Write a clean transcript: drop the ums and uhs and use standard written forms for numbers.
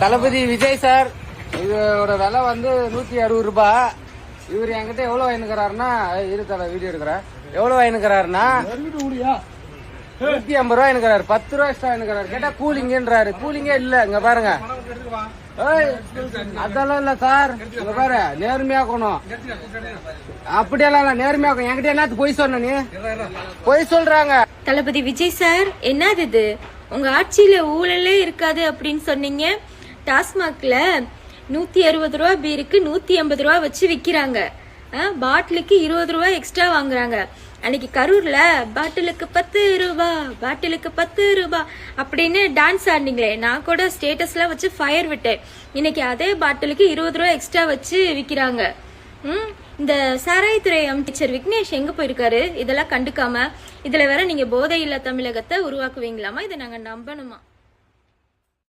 தளபதி Vijay sir இதோட விலை வந்து 160 ரூபாய். இவர் என்கிட்ட எவ்வளவு வாங்கிக்கிறாருன்னா வீடியோ எடுக்கிறேன். எவ்வளவு வாங்கிக்கிறாருன்னா 150 ரூபாய் இருக்கிறாரு. 10 ரூபாய் எக்ஸ்ட்ரா இருக்கிறாரு. கேட்டா கூலிங்கன்றாரு. கூலிங்கே இல்ல. இங்க பாருங்க. அதெல்லாம் இல்ல சார். இங்க பாரு, நேர்மையாக்கணும். அப்படியெல்லாம் இல்ல, நேர்மையாக்கணும். என்கிட்ட என்ன பொய் சொன்ன நீ? பொய் சொல்றாங்க. தளபதி விஜய் சார், என்னது இது? உங்க ஆட்சியில ஊழலே இருக்காது அப்படின்னு சொன்னீங்க. டாஸ்மாக்ல 160 ரூபா பீருக்கு 180 ரூபா வச்சு விக்கிறாங்க. பாட்டிலுக்கு 20 ரூபாய் எக்ஸ்ட்ரா வாங்குறாங்க. அன்னைக்கு கரூர்ல பாட்டிலுக்கு 10 ரூபா, பாட்டிலுக்கு 10 ரூபா அப்படின்னு டான்ஸ் ஆடினீங்களே, நான் கூட ஸ்டேட்டஸ்ல வச்சு ஃபயர் விட்டேன். இன்னைக்கு அதே பாட்டிலுக்கு 20 ரூபாய் எக்ஸ்ட்ரா வச்சு விக்கிறாங்க. இந்த சாராயத்துறை அமைச்சர் விக்னேஷ் எங்க போயிருக்காரு? இதெல்லாம் கண்டுக்காம இதுல வேற நீங்க போதை இல்ல தமிழகத்தை உருவாக்குவீங்களாமா? இதை நாங்க நம்பணுமா?